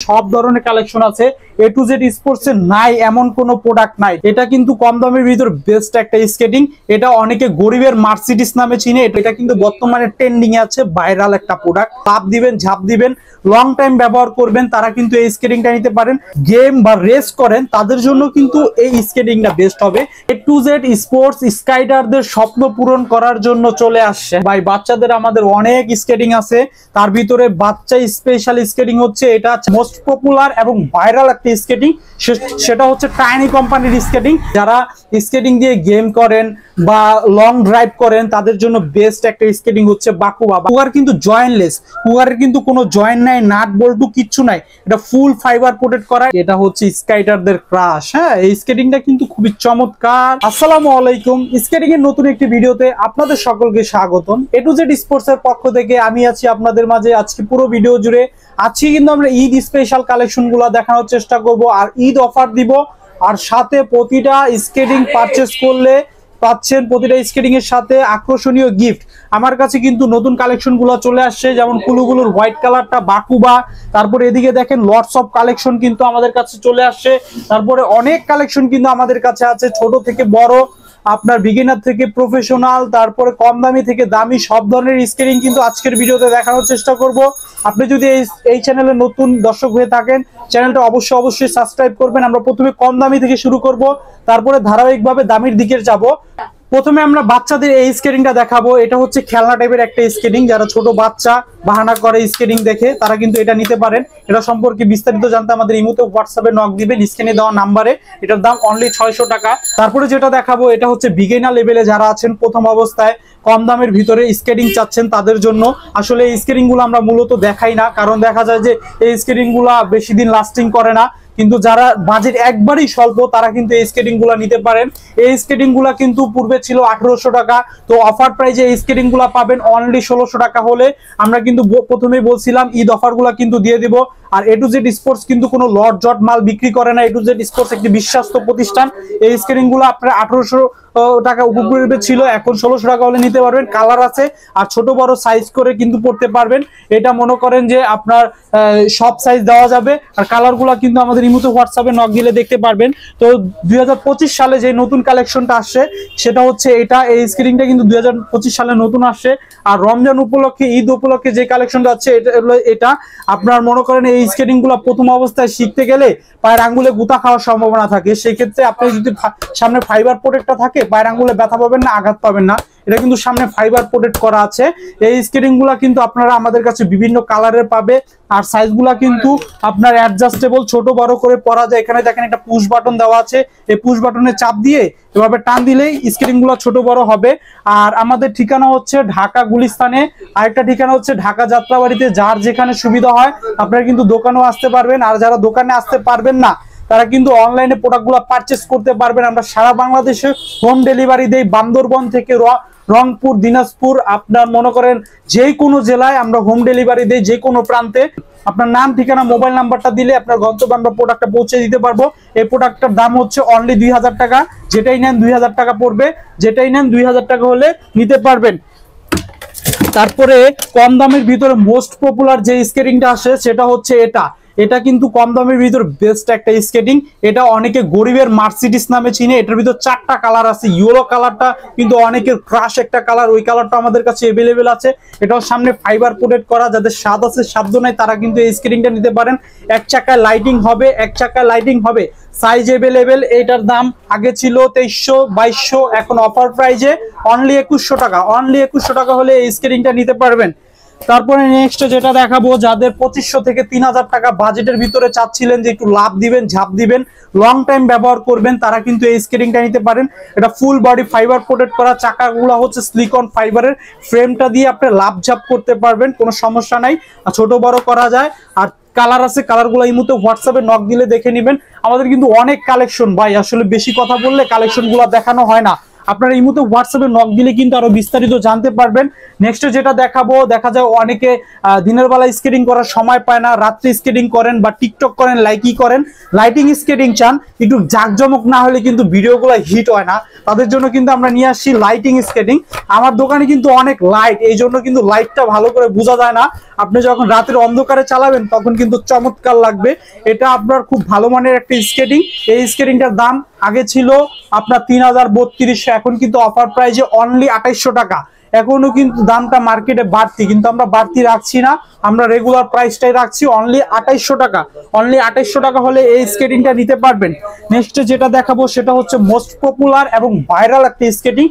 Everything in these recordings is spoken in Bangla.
সব ধরনের কালেকশন আছে। এ টু জেড স্পোর্টস এর নাই এমন কোনো প্রোডাক্ট নাই। এটা কিন্তু কম দামের ভিতর বেস্ট একটা স্কেটিং। এটা অনেকে গরিবের মার্সিডিস নামে চিনে। এটা কিন্তু বর্তমানে ট্রেন্ডিং এ আছে, ভাইরাল একটা প্রোডাক্ট। লাভ দিবেন, ঝাঁপ দিবেন, লং টাইম ব্যবহার করবেন, তারা কিন্তু এই স্কেটিংটা নিতে পারেন। গেম বা রেস করেন তাদের জন্য কিন্তু এই স্কেটিংটা বেস্ট হবে। এ টু জেড স্পোর্টস স্কাইডারদের স্বপ্ন পূরণ করার জন্য চলে আসছে ভাই। বাচ্চাদের আমাদের অনেক স্কেটিং আছে, তার ভিতরে বাচ্চা স্পেশাল স্কেটিং হচ্ছে এটা মোস্ট পপুলার এবং ভাইরাল একটা স্কেটিং। সেটা হচ্ছে টাইনি কোম্পানির স্কেটিং। যারা স্কেটিং দিয়ে গেম করেন বা লং ড্রাইভ করেন তাদের জন্য বেস্ট একটা স্কেটিং হচ্ছে বাকুবা। কুগার কিন্তু জয়েন্টলেস, কুগারের কিন্তু কোনো জয়েন্ট নাই, নাট বল্টু কিচ্ছু নাই, এটা ফুল ফাইবার প্রোটেক্ট করা। এটা হচ্ছে স্কাইডারদের ক্রাশ। হ্যাঁ, এই স্কেটিংটা কিন্তু খুবই চমৎকার। আসসালামু আলাইকুম, স্কেটিং এর নতুন একটি ভিডিওতে আপনাদের সকলকে স্বাগতম। এ টু জেড স্পোর্টস এর পক্ষ থেকে আমি আছি আপনাদের মাঝে। আজকে পুরো ভিডিও জুড়ে আজকে কিন্তু আমরা ঈদ স্পেশাল কালেকশন গুলা দেখানোর চেষ্টা করব আর ঈদ অফার দিব। আর সাথে প্রতিটা স্কেটিং পারচেস করলে পাচ্ছেন প্রতিটা স্কেটিং এর সাথে আকর্ষণীয় গিফট। আমার কাছে কিন্তু নতুন কালেকশন গুলো চলে আসছে, যেমন কুলুগুলুর হোয়াইট কালারটা, বাকুবা। তারপরে এদিকে দেখেন লটস অফ কালেকশন কিন্তু আমাদের কাছে চলে আসছে। তারপরে অনেক কালেকশন কিন্তু আমাদের কাছে আছে, ছোট থেকে বড়, আপনার বিগিনার থেকে প্রফেশনাল, তারপরে কম দামি থেকে দামি সব ধরনের স্কেটিং কিন্তু আজকের ভিডিওতে দেখানোর চেষ্টা করব। আপনি যদি এই চ্যানেলে নতুন দর্শক হয়ে থাকেন, চ্যানেলটা অবশ্যই সাবস্ক্রাইব করবেন। আমরা প্রথমে কম দামি থেকে শুরু করব, তারপরে ধারাবাহিকভাবে দামির দিকে যাব। প্রথমে আমরা বাচ্চাদের এই স্কেটিংটা দেখাবো। এটা হচ্ছে খেলনা টাইপের একটা স্কেটিং। যারা ছোট বাচ্চা বাহানা করে স্কেটিং দেখে তারা কিন্তু এটা নিতে পারেন। এটা সম্পর্কে বিস্তারিত জানতে আমাদের ইমোতে হোয়াটসঅ্যাপে নক দিবেন স্ক্রিনে দেওয়া নাম্বারে। এটার দাম অনলি 600 টাকা। তারপরে যেটা দেখাবো এটা হচ্ছে বিগিনার লেভেলে যারা আছেন, প্রথম অবস্থায় কম দামের ভিতরে স্কেটিং চাচ্ছেন তাদের জন্য। আসলে এই স্কেটিং গুলো আমরা মূলত দেখাই না, কারণ দেখা যায় যে এই স্কেটিং গুলা বেশি দিন লাস্টিং করে না। কিন্তু যারা বাজেট একবারই স্বল্প তারা কিন্তু এই স্কেটিং গুলা নিতে পারেন। এই স্কেটিং গুলা কিন্তু পূর্বে ছিল 1800 টাকা, তো অফার প্রাইজে এই স্কেটিং গুলা পাবেন অনলি 1600 টাকা হলে। আমরা কিন্তু প্রথমেই বলছিলাম ঈদ অফার গুলা কিন্তু দিয়ে দিব। আর এ টু জেড স্পোর্টস কিন্তু কোনো লট জট মাল বিক্রি করে না। এ টু জেড স্পোর্টস একটি বিশ্বস্ত প্রতিষ্ঠান। এই স্কেটিং গুলো আপনার 1800 টাকা উপরে ছিল, এখন 1600 টাকা হলে নিতে পারবেন। কালার আছে আর ছোট বড় সাইজ করে কিন্তু পড়তে পারবেন। এটা মনে করেন যে আপনার সব সাইজ দেওয়া যাবে। আর কালার গুলা কিন্তু আমাদের ইমোতে হোয়াটসঅ্যাপে নক দিলে দেখতে পারবেন। তো 2025 সালে যে নতুন কালেকশনটা আসছে সেটা হচ্ছে এটা। এই স্কেটিংটা কিন্তু 2025 সালে নতুন আসছে। আর রমজান উপলক্ষে, ঈদ উপলক্ষে যে কালেকশনটা আছে এটা আপনার মনে করেন এই স্কেটিং গুলো প্রথম অবস্থায় শিখতে গেলে পায়ের আঙ্গুলে গুতা খাওয়ার সম্ভাবনা থাকে। সেক্ষেত্রে আপনি যদি সামনে ফাইবার প্রোটেক্টটা থাকে পায়ের আঙ্গুলে ব্যথা পাবেন না, আঘাত পাবেন না। এটা কিন্তু সামনে ফাইবার প্রোটেক্ট করা আছে। এই স্কেটিং গুলা কিন্তু আপনারা আমাদের কাছে বিভিন্ন কালারের পাবে। আর সাইজ গুলা কিন্তু আপনার অ্যাডজাস্টেবল, ছোট বড় করে পরা যায়। এখানে দেখেন একটা পুশ বাটন দেওয়া আছে, এই পুশ বাটনে চাপ দিয়ে এভাবে টান দিলেই স্কেটিং গুলা ছোট বড় হবে। আর আমাদের ঠিকানা হচ্ছে ঢাকা গুলিস্তানে, আরেকটা ঠিকানা হচ্ছে ঢাকা যাত্রাবাড়িতে। যার যেখানে সুবিধা হয় আপনারা কিন্তু দোকানেও আসতে পারবেন। আর যারা দোকানে আসতে পারবেন না তারা কিন্তু অনলাইনে প্রোডাক্টগুলো পারচেস করতে পারবেন। আমরা সারা বাংলাদেশে হোম ডেলিভারি দেই। বান্দরবন থেকে রংপুর, দিনাজপুর, আপনার মনে করেন যে কোনো জেলায় আমরা হোম ডেলিভারি দেই, যে কোনো প্রান্তে। আপনার নাম, ঠিকানা, মোবাইল নাম্বারটা দিলে আপনার গন্তব্যে আমরা প্রোডাক্টটা পৌঁছে দিতে পারবো। এই প্রোডাক্টটার দাম হচ্ছে অনলি 2000 টাকা। যেটাই নেন 2000 টাকা পড়বে, যেটাই নেন 2000 টাকা হলে নিতে পারবেন। তারপরে কম দামের ভিতরে মোস্ট পপুলার যে স্কেটিংটা আসে সেটা হচ্ছে এটা। এটা কিন্তু কম দামের ভিতর বেস্ট একটা স্কেটিং। এটা অনেকে গরিবের মার্সিডিস নামে চিনে। এটার ভিতর 4টা কালার আছে। ইয়েলো কালারটা কিন্তু অনেকের ক্রাশ একটা কালার, ওই কালারটা আমাদের কাছে अवेलेबल আছে। এটাও সামনে ফাইবার প্রোটেক্ট করা। যাদের স্বাদ আছে সাধ্য নাই তারা কিন্তু এই স্কেটিংটা নিতে পারেন। এক চাকায় লাইটিং হবে, এক চাকায় লাইটিং হবে, সাইজ अवेलेबल। এটার দাম আগে ছিল 2300 2200, এখন অফার প্রাইজে অনলি 2100 টাকা। অনলি 2100 টাকা হলে এই স্কেটিংটা নিতে পারবেন। তারপরে নেক্সট যেটা দেখাবো, যাদের 2500 থেকে 3000 টাকা বাজেটের ভিতরে চাচ্ছিলেন যে একটু লাভ দিবেন, ঝাঁপ দিবেন, লং টাইম ব্যবহার করবেন, তারা কিন্তু এই স্কেটিংটা নিতে পারেন। এটা ফুল বডি ফাইবার প্রোটেক্ট করা, চাকাগুলো হচ্ছে সিলিকন ফাইবারের, ফ্রেমটা দিয়ে আপনি লাভ ঝাঁপ করতে পারবেন, কোনো সমস্যা নাই। আর ছোট বড় করা যায়। আর কালার আছে, কালারগুলো এই মুহূর্তে হোয়াটসঅ্যাপে নক দিলে দেখে নেবেন। আমাদের কিন্তু অনেক কালেকশন ভাই, আসলে বেশি কথা বললে কালেকশনগুলো দেখানো হয় না। আপনারা এই মুহূর্তে হোয়াটসঅ্যাপে নক দিলে কিন্তু আরো বিস্তারিত জানতে পারবেন। নেক্সট যেটা দেখাবো, দেখা যায় অনেকে দিনের বেলা স্কেটিং করার সময় পায় না, রাত্রে স্কেটিং করেন বা টিকটক করেন, লাইকি করেন, লাইটিং স্কেটিং চান, একটু জাঁকজমক না হলে কিন্তু ভিডিওগুলো হিট হয় না। তাদের জন্য কিন্তু আমরা নিয়ে আসছি লাইটিং স্কেটিং। আমার দোকানে কিন্তু অনেক লাইট, এই জন্য কিন্তু লাইটটা ভালো করে বোঝা যায় না। আপনি যখন রাতের অন্ধকারে চালাবেন তখন কিন্তু চমৎকার লাগবে। এটা আপনার খুব ভালো মানের একটা স্কেটিং। এই স্কেটিংটার দাম আগে ছিল আপনার 3000-3200, এখন কিন্তু অফার প্রাইসে অনলি 2800 টাকা। এখনো কিন্তু দামটা মার্কেটে বাড়তি, কিন্তু আমরা বাড়তি রাখছি না, আমরা রেগুলার প্রাইসটাই রাখছি অনলি 2800 টাকা। অনলি 2800 টাকা হলে এই স্কেটিংটা নিতে পারবেন। নেক্সট যেটা দেখাবো সেটা হচ্ছে মোস্ট পপুলার এবং ভাইরাল একটা স্কেটিং,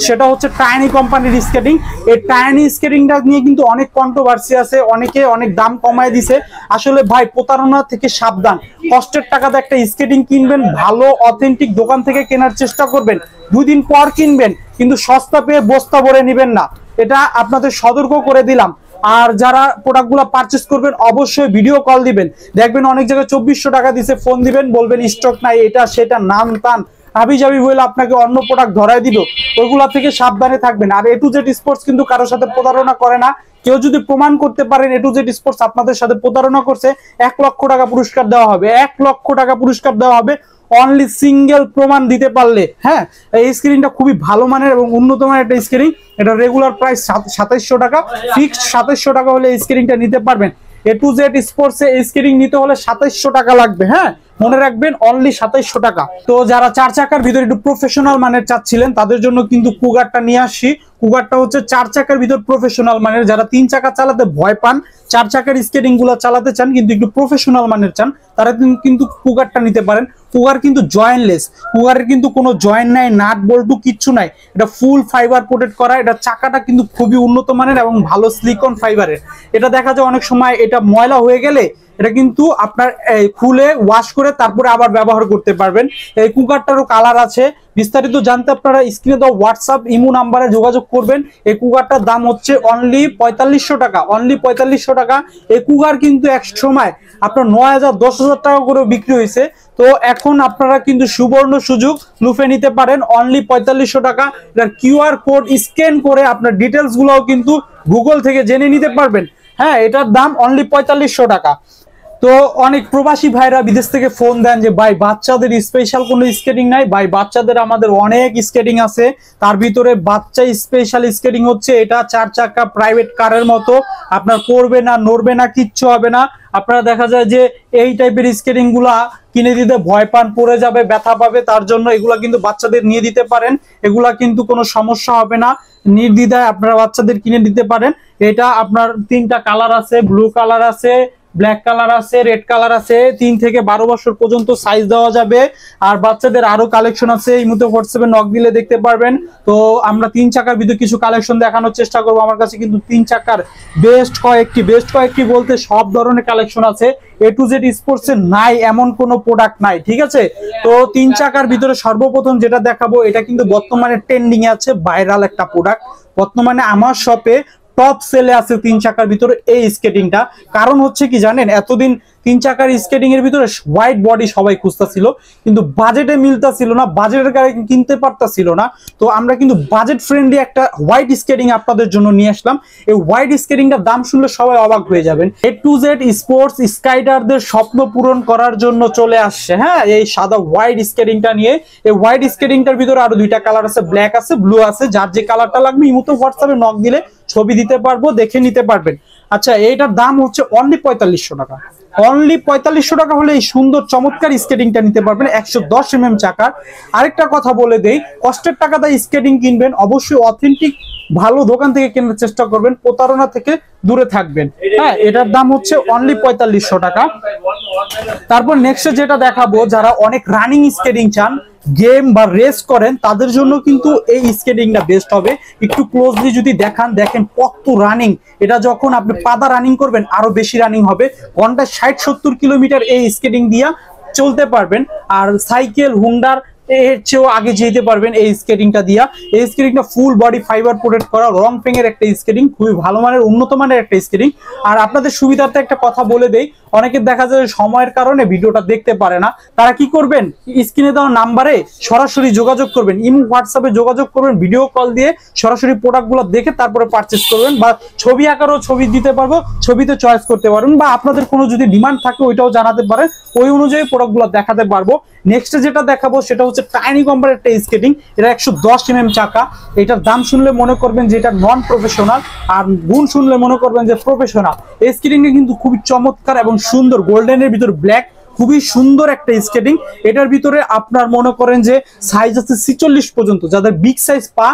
সেটা হচ্ছে টাইনি কোম্পানির স্কেটিং। এই টাইনি স্কেটিংটা নিয়ে কিন্তু অনেক কন্ট্রোভার্সি আছে, অনেকে অনেক দাম কমায় দিছে। আসলে ভাই প্রতারণা থেকে সাবধান। কষ্টের টাকাতে একটা স্কেটিং কিনবেন, ভালো অথেন্টিক দোকান থেকে কেনার চেষ্টা করবেন। 2 দিন পর কিনবেন, কিন্তু সস্তা পেয়ে বস্তা ভরে নেবেন না, এটা আপনাদের সতর্ক করে দিলাম। আর যারা প্রোডাক্টগুলো পারচেস করবেন অবশ্যই ভিডিও কল দিবেন। দেখবেন অনেক জায়গায় 2400 টাকা দিছে, ফোন দিবেন, বলবেন স্টক নাই, এটা সেটা নাম টান হাবি জাবি বলে আপনাকে অন্য প্রোডাক্ট ধরাই দিল। ওইগুলা থেকে সাবধানে থাকবেন। আর A to Z স্পোর্টস কিন্তু কারোর সাথে প্রতারণা করে না। কেউ যদি প্রমাণ করতে পারেন A to Z স্পোর্টস আপনাদের সাথে প্রতারণা করছে, 1 লক্ষ টাকা পুরস্কার দেওয়া হবে। 1 লক্ষ টাকা পুরস্কার দেওয়া হবে অনলি সিঙ্গেল প্রমাণ দিতে পারলে। হ্যাঁ, এই স্ক্রিনটা খুবই ভালো মানের এবং উন্নত মানের একটা স্ক্রিন। এটা রেগুলার প্রাইস 2700 টাকা, ফিক্সড 2700 টাকা হলে এই স্ক্রিনটা নিতে পারবেন। A to Z স্পোর্টস এ এই স্ক্রিন নিতে হলে 2700 টাকা লাগবে। হ্যাঁ, মনে রাখবেন অনলি 2700 টাকা। তো যারা 4 চাকার ভিতরে একটু প্রফেশনাল মানের চাচ্ছিলেন তাদের জন্য কিন্তু কুগারটা নিয়ে আসি। কুগারটা হচ্ছে 4 চাকার ভিতর প্রফেশনাল মানের। যারা 3 চাকা চালাতে ভয় পান, 4 চাকার স্কেটিং গুলো চালাতে চান কিন্তু একটু প্রফেশনাল মানের চান, তারা কিন্তু কুগারটা নিতে পারেন। কুগার কিন্তু জয়েন্টলেস, কুগারের কিন্তু কোনো জয়েন্ট নাই, নাট বল্টু কিচ্ছু নাই, এটা ফুল ফাইবার প্রোটেক্ট করা। এটা চাকাটা কিন্তু খুবই উন্নত মানের এবং ভালো সিলিকন ফাইবারের। এটা দেখা যায় অনেক সময় এটা ময়লা হয়ে গেলে এটা কিন্তু আপনার খুলে ওয়াশ করে তারপরে আবার ব্যবহার করতে পারবেন। এই কুকারটারও কালার আছে। বিস্তারিত জানতে আপনারা স্ক্রিনে দেওয়া হোয়াটসঅ্যাপ ইমো নাম্বারে যোগাযোগ করবেন। এই কুকারটার দাম হচ্ছে অনলি 4500 টাকা, অনলি 4500 টাকা। এই কুকার কিন্তু এক সময় আপনার 9000-10000 টাকা করে বিক্রি হয়েছে। তো এখন আপনারা কিন্তু সুবর্ণ সুযোগ লুফে নিতে পারেন অনলি 4500 টাকা। এটার QR কোড স্ক্যান করে আপনার ডিটেলস গুলোও কিন্তু গুগল থেকে জেনে নিতে পারবেন। হ্যাঁ, এটার দাম অনলি 4500 টাকা। তো অনেক প্রবাসী ভাইরা বিদেশ থেকে ফোন দেন যে ভাই বাচ্চাদের স্পেশাল কোনো স্কেটিং নাই। ভাই বাচ্চাদের আমাদের অনেক স্কেটিং আছে, তার ভিতরে বাচ্চা স্পেশাল স্কেটিং হচ্ছে এটা 4 চাকা প্রাইভেট কারের মতো, আপনার পড়বে না, নড়বে না, কিচ্ছু হবে না। আপনারা দেখা যায় যে এই টাইপের স্কেটিং গুলা কিনে দিতে ভয় পান, পড়ে যাবে, ব্যথা পাবে, তার জন্য এগুলা কিন্তু বাচ্চাদের নিয়ে দিতে পারেন। এগুলা কিন্তু কোনো সমস্যা হবে না, নির্দ্বিধায় আপনারা বাচ্চাদের কিনে দিতে পারেন। এটা আপনার 3টা কালার আছে, ব্লু কালার আছে, ব্ল্যাক কালার আছে, রেড কালার আছে। 3 থেকে 12 বছর পর্যন্ত সাইজ দেওয়া যাবে। আর বাচ্চাদের আরো কালেকশন আছে, এই মুহূর্তে হোয়াটসঅ্যাপে নক দিলে দেখতে পারবেন। তো আমরা 3 চাকার ভিতরে কিছু কালেকশন দেখানোর চেষ্টা করবো। আমার কাছে কিন্তু 3 চাকার বেস্ট কয়েকটি বলতে সব ধরনের কালেকশন আছে। A to Z স্পোর্টস এর নাই এমন কোনো প্রোডাক্ট নাই, ঠিক আছে। তো 3 চাকার ভিতরে সর্বপ্রথম যেটা দেখাবো এটা কিন্তু বর্তমানে ট্রেন্ডিং এ আছে, ভাইরাল একটা প্রোডাক্ট। বর্তমানে আমার শপে টপ সেলে আছে 3 চাকার ভিতরে এই স্কেটিংটা। কারণ হচ্ছে কি জানেন, এতদিন 3 চাকার স্কেটিং এর ভিতরে হোয়াইট বডি সবাই খুঁজতেছিল, কিন্তু বাজেটে মিলতাছিল না, বাজেটের কারণে কিনতে পারতাছিল না। তো আমরা কিন্তু বাজেট ফ্রেন্ডলি একটা হোয়াইট স্কেটিং আপনাদের জন্য নিয়ে আসলাম। এই হোয়াইট স্কেটিংটার দাম শুনলে সবাই অবাক হয়ে যাবেন। A to Z স্পোর্টস স্কাইডারদের স্বপ্ন পূরণ করার জন্য চলে আসছে। হ্যাঁ, এই সাদা হোয়াইট স্কেটিংটা নিয়ে। এই হোয়াইট স্কেটিংটার ভিতরে আরো 2টা কালার আছে, ব্ল্যাক আছে, ব্লু আছে। যার যে কালারটা লাগবে ইমোতে হোয়াটসঅ্যাপে নক দিলে ছবি দিতে পারবো, দেখে নিতে পারবেন। আচ্ছা, এইটার দাম হচ্ছে অনলি 4500 টাকা। অনলি 4500 টাকা হলে এই সুন্দর চমৎকার স্কেটিংটা নিতে পারবেন 110 mm চাকার। আরেকটা কথা বলে দেই, কষ্টের টাকাতে স্কেটিং কিনবেন অবশ্যই অথেন্টিক ভালো দোকান থেকে কেনার চেষ্টা করবেন, প্রতারণা থেকে দূরে থাকবেন। হ্যাঁ, এটার দাম হচ্ছে অনলি 4500 টাকা। তারপর নেক্সট যেটা দেখাবো, যারা অনেক রানিং স্কেটিং চান, গেম বা রেস করেন, তাদের জন্য কিন্তু এই স্কেটিংটা বেস্ট হবে। একটু ক্লোজলি যদি দেখেন কত রানিং। এটা যখন আপনি পাদা রানিং করবেন আরো বেশি রানিং হবে, ঘন্টায় 60-70 কিলোমিটার এই স্কেটিং দিয়া চলতে পারবেন। আর সাইকেল হুন্ডার এর চেয়েও আগে যেতে পারবেন এই স্কেটিংটা দিয়া। এই স্কেটিংটা ফুল বডি ফাইবার প্রোটেক্ট করা, রং ফেঙের একটা স্কেটিং, খুবই ভালো মানের উন্নত মানের একটা স্কেটিং। আর আপনাদের সুবিধার্থে একটা কথা বলে দেই, অনেকে দেখা যায় সময়ের কারণে ভিডিওটা দেখতে পারে না, তারা কি করবেন, স্ক্রিনে দেওয়া নাম্বারে সরাসরি যোগাযোগ করবেন, ইমো হোয়াটসঅ্যাপে যোগাযোগ করবেন, ভিডিও কল দিয়ে সরাসরি প্রোডাক্টগুলো দেখে তারপরে পারচেস করবেন। বা ছবি আকারও ছবি দিতে পারবো, ছবিতে চয়েস করতে পারবেন, বা আপনাদের কোনো যদি ডিমান্ড থাকে ওইটাও জানাতে পারেন, ওই অনুযায়ী প্রোডাক্টগুলো দেখাতে পারবো। নেক্সট যেটা দেখাবো সেটা হচ্ছে টাইনি কম্পার একটা স্কেটিং, এটা 110 চাকা। এটার দাম শুনলে মনে করবেন যে এটা নন প্রফেশনাল, আর গুণ শুনলে মনে করবেন যে প্রফেশনাল। এই স্কেটিংটা কিন্তু খুবই চমৎকার এবং সুন্দর, গোল্ডেনের ভিতর ব্ল্যাক, খুবই সুন্দর একটা স্কেটিং। এটার ভিতরে আপনার মনে করেন যে সাইজ আছে 46 পর্যন্ত। যাদের বিগ সাইজ পা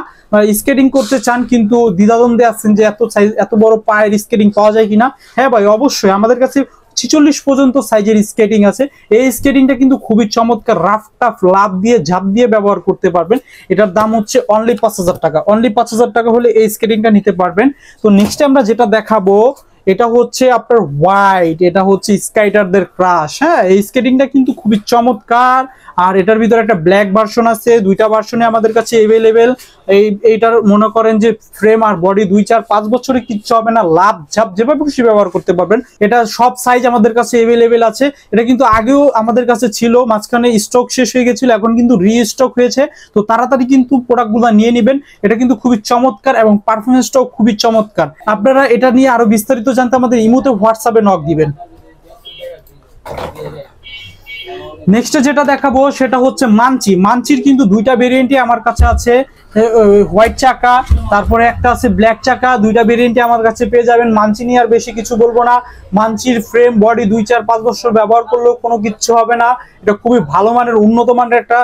স্কেটিং করতে চান কিন্তু দ্বিধাদ্বন্দ্বে আছেন যে এত সাইজ, এত বড় পায়ের স্কেটিং পাওয়া যায় কিনা, হ্যাঁ ভাই অবশ্যই আমাদের কাছে 46 পর্যন্ত সাইজের স্কেটিং আছে। এই স্কেটিংটা কিন্তু খুবই চমৎকার, রাফ টাফ লাভ দিয়ে ঝাঁপ দিয়ে ব্যবহার করতে পারবেন। এটার দাম হচ্ছে অনলি 5000 টাকা। অনলি 5000 টাকা হলে এই স্কেটিংটা নিতে পারবেন। তো নেক্সট আমরা যেটা দেখাবো এটা হচ্ছে আপনার হোয়াইট, এটা হচ্ছে স্কাইটারদের ক্রাশ। হ্যাঁ, এই স্কেটিংটা কিন্তু খুবই চমৎকার। আর এটার ভিতরে একটা ব্ল্যাক ভার্সন আছে, দুইটা ভার্সনে আমাদের কাছে এভেলেবেল। এইটার মনে করেন যে ফ্রেম আর বডি 2, 4, 5 বছরে কিচ্ছু হবে না, লাভ ঝাপ যেভাবে খুশি ব্যবহার করতে পারবেন। এটা সব সাইজ আমাদের কাছে এভেলেবেল আছে। এটা কিন্তু আগেও আমাদের কাছে ছিল, মাঝখানে স্টক শেষ হয়ে গেছিল, এখন কিন্তু রিস্টক হয়েছে। তো তাড়াতাড়ি কিন্তু প্রোডাক্টগুলো নিয়ে নেবেন। এটা কিন্তু খুবই চমৎকার এবং পারফরমেন্সটাও খুবই চমৎকার। আপনারা এটা নিয়ে আরো বিস্তারিত জানতে আমাদের ইমোতে হোয়াটসঅ্যাপে নক দিবেন। নেক্সট যেটা দেখাবো সেটা হচ্ছে মানচি। মানচির কিন্তু দুইটা ভেরিয়েন্টই আমার কাছে আছে, হোয়াইট চাকা, তারপরে একটা আছে ব্ল্যাক চাকা। দুইটা ভেরিয়েন্টই আমার কাছে পেয়ে যাবেন। মানচি নিয়ে আর বেশি কিছু বলবো না। মানচির ফ্রেম বডি 2, 4, 5 বছর ব্যবহার করলেও কোনো কিচ্ছু হবে না। এটা খুবই ভালো মানের, উন্নত মানের একটা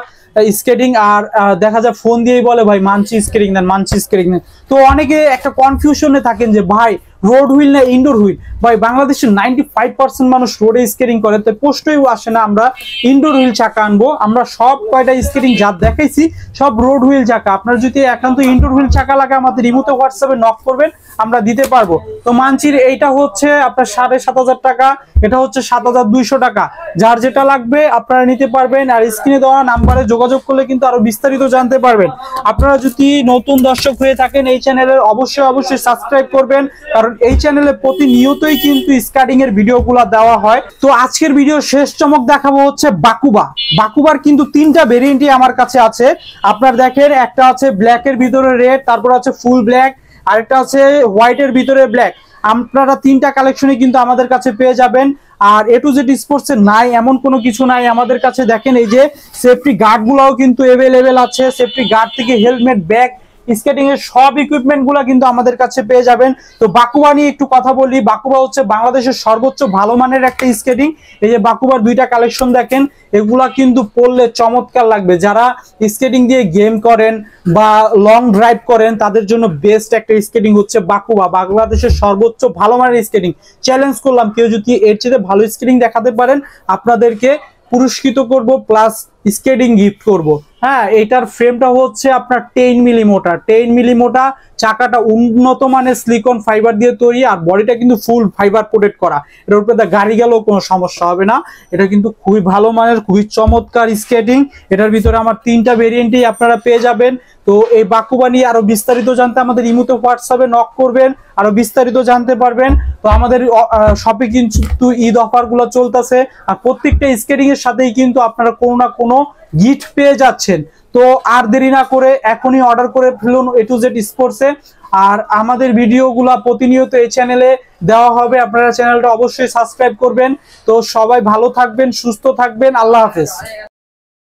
স্কেটিং। আর দেখা যায় ফোন দিয়েই বলে ভাই মানচি স্কেটিং দেন, মানচি স্কেটিং দেন। তো অনেকে একটা কনফিউশনে থাকেন যে ভাই রোড হুইল না ইনডোর হুইল। ভাই বাংলাদেশের 95% মানুষ রোডে স্কেটিং করে, তো প্রশ্নই আসে না আমরা ইনডোর হুইল চাকা আনবো। আমরা সব কয়টা স্কেটিং যা দেখাইছি সব রোড হুইল চাকা। আপনার যদি একান্ত ইনডোর হুইল চাকা লাগে আমাদের রিমোতে হোয়াটসঅ্যাপে নক করবেন, আমরা দিতে পারবো। তো মানচির এইটা হচ্ছে আপনার 7500 টাকা, এটা হচ্ছে 7200 টাকা। যার যেটা লাগবে আপনারা নিতে পারবেন। আর স্ক্রিনে দেওয়া নাম্বারে যোগাযোগ করলে কিন্তু আরো বিস্তারিত জানতে পারবেন। আপনারা যদি নতুন দর্শক হয়ে থাকেন এই চ্যানেলের অবশ্যই সাবস্ক্রাইব করবেন, কারণ এই চ্যানেলে প্রতিনিয়তই কিন্তু স্কেটিং এর ভিডিওগুলো দেওয়া হয়। তো আজকের ভিডিও শেষ চমক দেখাবো হচ্ছে বাকুবা। বাকুবার কিন্তু 3টা ভেরিয়েন্টই আমার কাছে আছে। আপনার দেখেন একটা আছে ব্ল্যাক এর ভিতরে রেড, তারপর আছে ফুল ব্ল্যাক, আরেকটা আছে হোয়াইট এর ভিতরে ব্ল্যাক। আপনারা 3টা কালেকশনই কিন্তু আমাদের কাছে পেয়ে যাবেন। আর এ টু জেড স্পোর্টস এর নাই এমন কোনো কিছু নাই আমাদের কাছে। দেখেন এই যে সেফটি গার্ড গুলাও কিন্তু এভেলেবেল আছে। সেফটি গার্ড থেকে হেলমেট, ব্যাগ, স্কেটিং এর সব ইকুইপমেন্ট গুলা কিন্তু আমাদের কাছে পেয়ে যাবেন। তো বাকুবা নিয়ে একটু কথা বলি। বাকুবা হচ্ছে বাংলাদেশের সর্বোচ্চ ভালো মানের একটা স্কেটিং। এই যে বাকুবার 2টা কালেকশন দেখেন, এগুলা কিন্তু পরলে চমৎকার লাগবে। যারা স্কেটিং দিয়ে গেম করেন বা লং ড্রাইভ করেন তাদের জন্য বেস্ট একটা স্কেটিং হচ্ছে বাকুবা, বাংলাদেশের সর্বোচ্চ ভালো মানের স্কেটিং। চ্যালেঞ্জ করলাম কেউ যদি এর চেয়ে ভালো স্কেটিং দেখাতে পারেন আপনাদেরকে পুরস্কৃত করব, প্লাস স্কেটিং গিফট করব। হ্যাঁ, এটার ফ্রেমটা হচ্ছে আপনার 10 মিলি মোটা, 10 মিলি মোটা। চাকাটা উন্নত মানের সিলিকন ফাইবার দিয়ে তৈরি, আর বডিটা কিন্তু ফুল ফাইবার প্রোটেক্ট করা। এটার উপরে গাড়ি গেলেও কোনো সমস্যা হবে না। এটা কিন্তু খুবই ভালো মানের, খুবই চমৎকার স্কেটিং। এটার ভিতরে আমার 3টা ভেরিয়েন্টই আপনারা পেয়ে যাবেন। তো এই বাকুবা নিয়ে আরো বিস্তারিত জানতে আমাদের ইমোতে হোয়াটসঅ্যাপে নক করবেন, আরো বিস্তারিত জানতে পারবেন। তো আমাদের শপে কিন্তু ঈদ অফার গুলো চলতেছে, আর প্রত্যেকটা স্কেটিং এর সাথেই কিন্তু আপনারা কোনো না কোনো গিফট পেয়ে যাচ্ছেন। তো আর দেরি না করে এখনই অর্ডার করে ফেলুন এ টু জেড স্পোর্টসে। আর আমাদের ভিডিওগুলো প্রতিনিয়ত এই চ্যানেলে দেওয়া হবে, আপনারা চ্যানেলটা অবশ্যই সাবস্ক্রাইব করবেন। তো সবাই ভালো থাকবেন, সুস্থ থাকবেন, আল্লাহ হাফেজ।